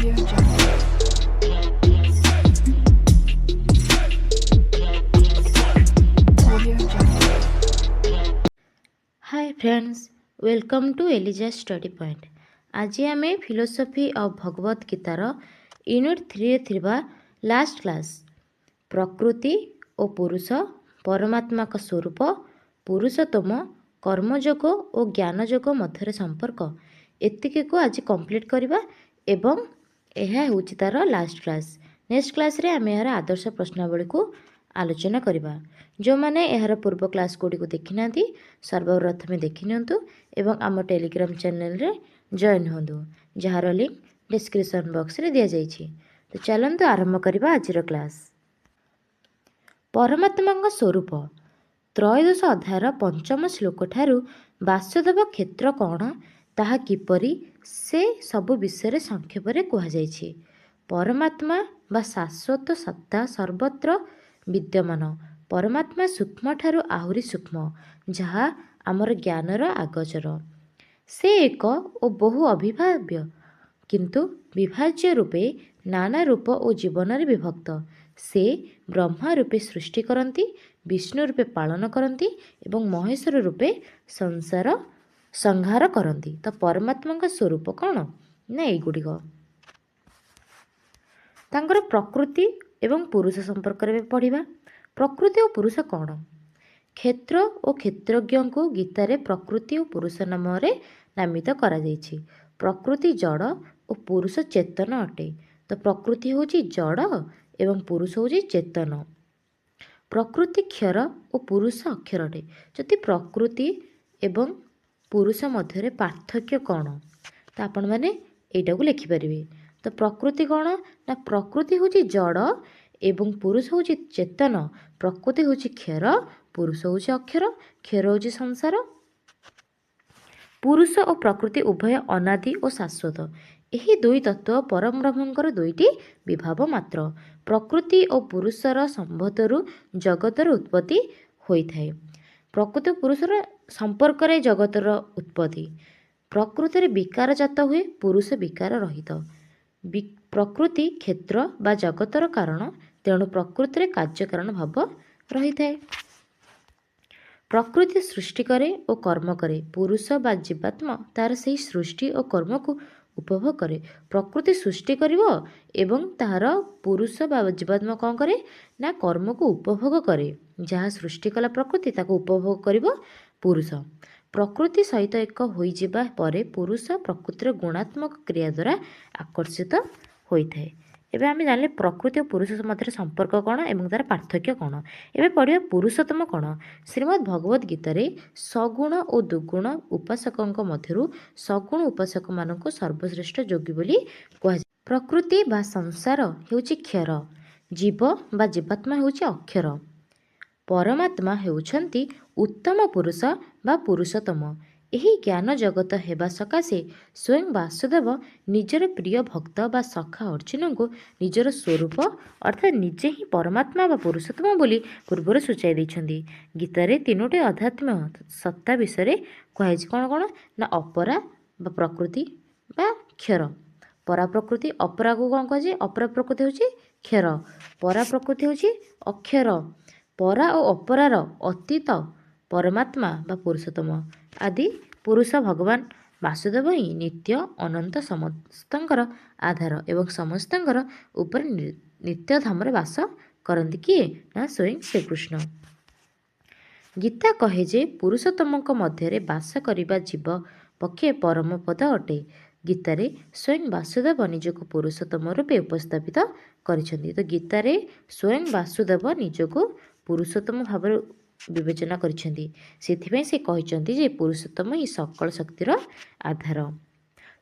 Audio Jungle. Audio Jungle. Hi friends, welcome to Eliza study point. आज आम philosophy of Bhagavad गीतार unit 3 थिबा last class प्रकृति और पुरुष परमात्मा का स्वरूप पुरुषोत्तम कर्मयोग और ज्ञानयोग मध्य संपर्क एतिक को आज कंप्लीट करवा एवं यह हूँ तार लास्ट क्लास। नेक्स्ट क्लास रे आम यार आदर्श प्रश्नावली को आलोचना करवा। जो मैंने यार पूर्व क्लास गुड़ी को देखी ना सर्वप्रथमे देखि नियंतु एवं आम टेलीग्राम चैनल रे जॉइन होंतु जार लिंक डिस्क्रिप्शन बॉक्स रे दिया जाइछि। तो चलंतु आरंभ करवा आज क्लास। परमात्मा स्वरूप त्रयोदश अध्यायर पंचम श्लोक ठारू वासुदेव क्षेत्र कौन ताहा किपरि से सबु विषय संक्षेप रे कहा जाइछि। परमात्मा बा शाश्वत सत्ता सर्वत्र विद्यमान। परमात्मा सूक्ष्म ठारू आहुरी सूक्ष्म जहाँ आमर ज्ञानर आगोचर। से एक और बहु अभिभाव्य किंतु विभाज्य रूपे नाना रूप और जीवन विभक्त। से ब्रह्मा रूपे सृष्टि करती, विष्णु रूपे पालन करती एवं महेश्वर रूपे संसार संहार करती। तो परमात्मा स्वरूप कौन ना यगुड़िक तांकर प्रकृति एवं पुरुष संपर्क में पढ़ा। प्रकृति और पुरुष कौन? क्षेत्र और क्षेत्रज्ञ को गीतारे प्रकृति और पुरुष नाम नामित करा जाइछि। प्रकृति जड़ और पुरुष चेतन अटे। तो प्रकृति हूँ जड़ एवं पुरुष हूँ चेतन। प्रकृति क्षर और पुरुष अक्षर अटे। जदि प्रकृति एवं पुरुष मध्य पार्थक्य कौन तो आपण मैंने यहीटा को लिखिपारे। तो प्रकृति कौन ना प्रकृति हूँ जड़ एवं पुरुष हूँ चेतन। प्रकृति हूँ क्षर, पुरुष हूँ अक्षर, क्षर हूँ संसार। पुरुष और प्रकृति उभय अनादि और शाश्वत। यही दुई तत्व परम ब्रह्मंकर दुईटी विभाव मात्र। प्रकृति और पुरुषर संबंधरू जगतर उत्पत्ति होता है। प्रकृति और पुरुषर संपर्क रे जगतर उत्पत्ति। प्रकृति विकार जात हुए, पुरुष विकार रहित। प्रकृति क्षेत्र बा जगतर कारण, तेणु प्रकृति कार्यकारण भाव रही है। प्रकृति सृष्टि करे और कर्म करे। पुरुष बा जीवात्मा तार से सृष्टि और कर्म को उपभोग करे। प्रकृति सृष्टि करिवो एवं तार पुरुष बा जीवात्मा कौन करे ना कर्म को उपभोग करे। जहाँ सृष्टि कला प्रकृति ताको उपभोग करिवो पुरुष। प्रकृति सहित एक होई जिबा परे पुरुष प्रकृतिर गुणात्मक क्रिया द्वारा आकर्षित होता है। एबे आम जान प्रकृति और पुरुष मध्य संपर्क कौन एवं तार पार्थक्य कौन। एबे पढ़िया पुरुषोत्तम कौन। श्रीमद् भगवत गीतार सगुण और दुगुण उपासकों मध्य सगुण उपासक मानक सर्वश्रेष्ठ योगी बोली कहुए। प्रकृति बा संसार हेउची क्षर, जीव बा जीवात्मा हेउची अक्षर, परमात्मा हेउछंती उत्तम पुरुष बा पुरुषोत्तम। यही ज्ञान जगत हेबा सकाशे स्वयं वासुदेव निजर प्रिय भक्त बा सखा अर्जुन को निजर स्वरूप अर्थात निजे ही परमात्मा बा पुरुषोत्तम बोली पूर्वर सूचाई देइछंदी। गीतारे तीनोटी अध्यात्म सत्ता विषय कहुए कौन कौन ना अपरा बा प्रकृति बा क्षर। परा प्रकृति अपरा को कौन कहे? अपरा प्रकृति हूँ क्षर, परा प्रकृति हूँ अक्षर। परा और अपरार अतीत परमात्मा बा पुरुषोत्तम आदि पुरुष भगवान वासुदेव ही नित्य अनंत समस्तंकर आधार एवं समस्तंकर ऊपर नित्य धाम वास करती किए ना स्वयं श्रीकृष्ण। गीता कहे जे पुरुषोत्तम मध्य वास करने जीव पक्षे परम पद अटे। गीतारे स्वयं वासुदेव निजक पुरुषोत्तम रूपे उपस्थापित करिसेंती। तो गीतारे स्वयं वासुदेव निजक पुरुषोत्तम भाव विवेचना करिसेंती। सेथिपई से कहिसेंती जे पुरुषोत्तम ही सकल शक्तिर आधार।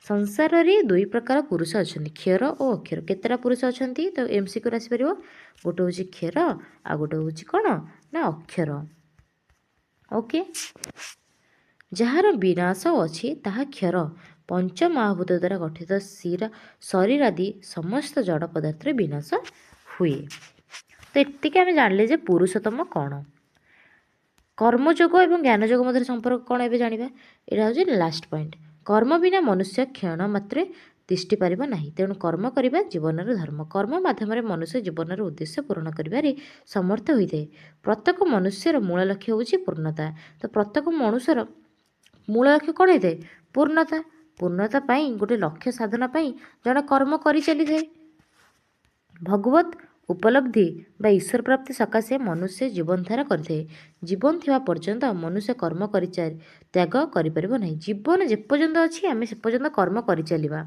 संसार रे दुई प्रकार पुरुष अछंती, क्षर और अक्षर। केतरा पुरुष अछंती तो एमसीक्यू आसी परिबो। गोटे होची क्षर आ गोटे होची कोन ना अक्षर। ओके, जହାର विनाश अछि ताहा क्षर। पंच महाभूत द्वारा गठित शरीर आदि समस्त जड़ पदार्थ विनाश हुए। तो एतिक आम जानले जे पुरुषोत्तम कौन। कर्मयोग और ज्ञानयोग मध्य संपर्क कौन ए जाना। यहाँ हूँ लास्ट पॉइंट। कर्म बिना मनुष्य क्षण मात्रे ତିଷ୍ଠି ପାରିବ ନାହିଁ। ତେଣୁ କର୍ମ କରିବା ଜୀବନର ଧର୍ମ। କର୍ମ ମାଧ୍ୟମରେ ମନୁଷ୍ୟ ଜୀବନର ଉଦ୍ଦେଶ୍ୟ ପୂରଣ କରିବାରେ ସମର୍ଥ ହୋଇଥାଏ। ପ୍ରତ୍ୟେକ ମନୁଷ୍ୟର ମୂଳ ଲକ୍ଷ୍ୟ ହେଉଛି ପୂର୍ଣ୍ଣତା। ତ ପ୍ରତ୍ୟେକ ମନୁଷ୍ୟର ମୂଳ ଲକ୍ଷ୍ୟ କ'ଣ ହୋଇଥାଏ? ପୂର୍ଣ୍ଣତା। ପୂର୍ଣ୍ଣତା ପାଇଁ ଗୋଟେ ଲକ୍ଷ୍ୟ ସାଧନ ପାଇଁ ଜଣେ କର୍ମ କରି ଚାଲିଥାଏ। ଭଗବତ ଉପଲବ୍ଧି ବା ଈଶ୍ୱର ପ୍ରାପ୍ତି ସକାଶେ ମନୁଷ୍ୟ ଜୀବନଧାରା କରିଥାଏ। ଜୀବନ ଥିବା ପର୍ଯ୍ୟନ୍ତ ମନୁଷ୍ୟ କର୍ମ କରି ତ୍ୟାଗ କରିପାରିବ ନାହିଁ। ଜୀବନ ଯେପର୍ଯ୍ୟନ୍ତ ଅଛି ଆମେ ସେ ପର୍ଯ୍ୟନ୍ତ କର୍ମ କରିଚାଲିବା।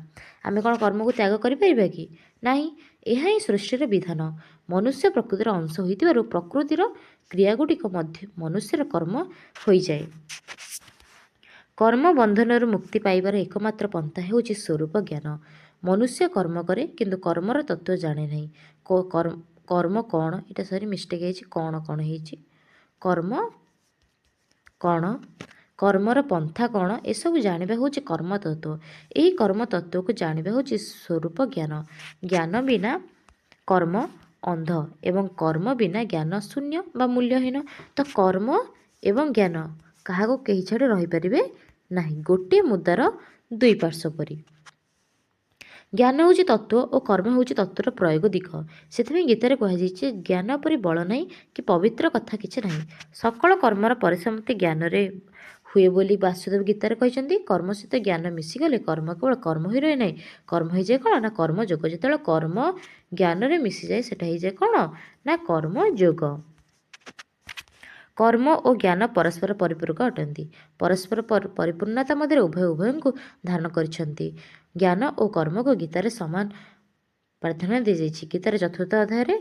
ଆମେ କ'ଣ କର୍ମକୁ ତ୍ୟାଗ କରିପାରିବା କି? ନାହିଁ। ଏହା ହିଁ ସୃଷ୍ଟିର ବିଧାନ। ମନୁଷ୍ୟ ପ୍ରକୃତିର ଅଂଶ ହୋଇଥିବାରୁ ପ୍ରକୃତିର କ୍ରିୟାଗୁଡ଼ିକ ମଧ୍ୟ ମନୁଷ୍ୟର କର୍ମ ହୋଇଯାଏ। କର୍ମ ବନ୍ଧନରୁ ମୁକ୍ତି ପାଇବାର ଏକମାତ୍ର ପନ୍ଥା ହେଉଛି ସ୍ୱରୂପ ଜ୍ଞାନ। ମନୁଷ୍ୟ କର୍ମ କରେ କିନ୍ତୁ କର୍ମର ତତ୍ତ୍ୱ ଜାଣେ ନାହିଁ। କର୍ମ କ'ଣ? ଏଇଟା ସରି ମିଷ୍ଟେକ୍ ହେଇଛି। କ'ଣ ହେଇଛି? କର୍ମ କ'ଣ? କର୍ମର ପନ୍ଥା କ'ଣ? ଏସବୁ ଜାଣିବା ହେଉଛି କର୍ମ ତତ୍ତ୍ୱ। ଏହି କର୍ମ ତତ୍ତ୍ୱକୁ ଜାଣିବା ହେଉଛି ସ୍ୱରୂପ ଜ୍ଞାନ। ଜ୍ଞାନ ବିନା କର୍ମ ଅନ୍ଧ ଏବଂ କର୍ମ ବିନା ଜ୍ଞାନ ଶୂନ୍ୟ ବା ମୂଲ୍ୟହୀନ। ତ କର୍ମ ଏବଂ ଜ୍ଞାନ କାହାକୁ କେହି ଛାଡ଼ି ରହିପାରିବେ ନାହିଁ। ଗୋଟିଏ ମୁଦ୍ରାର ଦୁଇ ପାର୍ଶ୍ୱ ପରି। ଜ୍ଞାନ ହେଉଛି ତତ୍ତ୍ୱ ଓ କର୍ମ ହେଉଛି ତତ୍ତ୍ୱର ପ୍ରୟୋଗ ଦିଗ। ସେଥିପାଇଁ ଗୀତାରେ କୁହାଯାଇଛି ଜ୍ଞାନ ପରି ବଳ ନାହିଁ କି ପବିତ୍ର କଥା କିଛି ନାହିଁ। ସକଳ କର୍ମର ପରିସମାପ୍ତି ଜ୍ଞାନରେ ହୁଏ ବୋଲି ବାସୁଦେବ ଗୀତାରେ କହିଛନ୍ତି। କର୍ମ ସହିତ ଜ୍ଞାନ ମିଶିଗଲେ କର୍ମ କେବଳ କର୍ମ ହୋଇ ରହେ ନାହିଁ, କର୍ମ ହୋଇଯାଏ କ'ଣ? ନା କର୍ମଯୋଗ। ଯେତେବେଳେ କର୍ମ ଜ୍ଞାନରେ ମିଶିଯାଏ ସେଟା ହେଇଯାଏ କ'ଣ? ନା କର୍ମଯୋଗ। କର୍ମ ଓ ଜ୍ଞାନ ପରସ୍ପର ପରିପୂରକ ଅଟନ୍ତି। ପରସ୍ପର ପରିପୂର୍ଣ୍ଣତା ମଧ୍ୟରେ ଉଭୟଙ୍କୁ ଧାରଣ କରିଛନ୍ତି। ଜ୍ଞାନ ଓ କର୍ମକୁ ଗୀତାରେ ସମାନ ପ୍ରାଧାନ୍ୟ ଦିଆଯାଇଛି। ଗୀତାର ଚତୁର୍ଥ ଅଧ୍ୟାୟରେ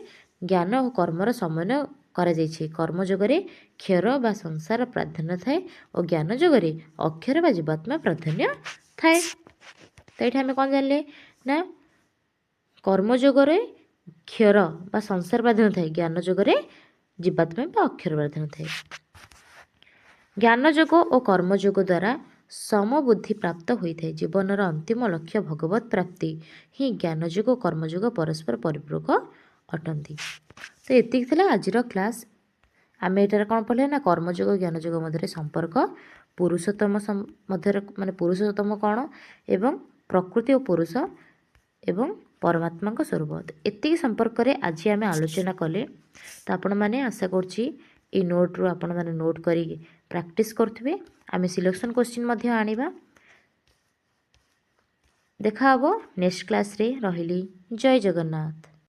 ଜ୍ଞାନ ଓ କର୍ମର ସମନ୍ୱୟ କରାଯାଇଛି। କର୍ମଯୋଗରେ କ୍ଷର ବା ସଂସାର ପ୍ରାଧାନ୍ୟ ଥାଏ ଓ ଜ୍ଞାନ ଯୋଗରେ ଅକ୍ଷର ବା ଜୀବାତ୍ମା ପ୍ରାଧାନ୍ୟ ଥାଏ। ତ ଏଇଠି ଆମେ କ'ଣ ଜାଣିଲେ? ନା କର୍ମଯୋଗରେ କ୍ଷର ବା ସଂସାର ପ୍ରାଧାନ୍ୟ ଥାଏ, ଜ୍ଞାନ ଯୋଗରେ ଜୀବାତ୍ମା ବା ଅକ୍ଷର ପ୍ରାଧାନ୍ୟ ଥାଏ। ଜ୍ଞାନ ଯୋଗ ଓ କର୍ମଯୋଗ ଦ୍ୱାରା ସମବୁଦ୍ଧି ପ୍ରାପ୍ତ ହୋଇଥାଏ। ଜୀବନର ଅନ୍ତିମ ଲକ୍ଷ୍ୟ ଭଗବତ ପ୍ରାପ୍ତି ହିଁ ଜ୍ଞାନ ଯୋଗ ଓ କର୍ମଯୋଗ ପରସ୍ପର ପରିପୂରକ ଅଟନ୍ତି। ତ ଏତିକି ଥିଲା ଆଜିର କ୍ଲାସ୍। ଆମେ ଏଠାରେ କ'ଣ ପଢ଼ିଲେ? ନା କର୍ମଯୋଗ ଓ ଜ୍ଞାନ ଯୋଗ ମଧ୍ୟରେ ସମ୍ପର୍କ, ପୁରୁଷୋତ୍ତମ ମଧ୍ୟରେ ମାନେ ପୁରୁଷୋତ୍ତମ କ'ଣ ଏବଂ ପ୍ରକୃତି ଓ ପୁରୁଷ ଏବଂ ପରମାତ୍ମାଙ୍କ ସ୍ୱରୂପ। ଏତିକି ସମ୍ପର୍କରେ ଆଜି ଆମେ ଆଲୋଚନା କଲେ। ତ ଆପଣମାନେ ଆଶା କରୁଛି এই ନୋଟ୍ରୁ ଆପଣମାନେ ନୋଟ୍ କରି ପ୍ରାକ୍ଟିସ୍ କରୁଥିବେ। ଆମେ ସିଲେକ୍ସନ୍ କ୍ୱେଶ୍ଚିନ୍ ମଧ୍ୟ ଆଣିବା। ଦେଖା ହେବ ନେକ୍ସଟ କ୍ଲାସ୍ରେ। ରହିଲି। ଜୟ ଜଗନ୍ନାଥ।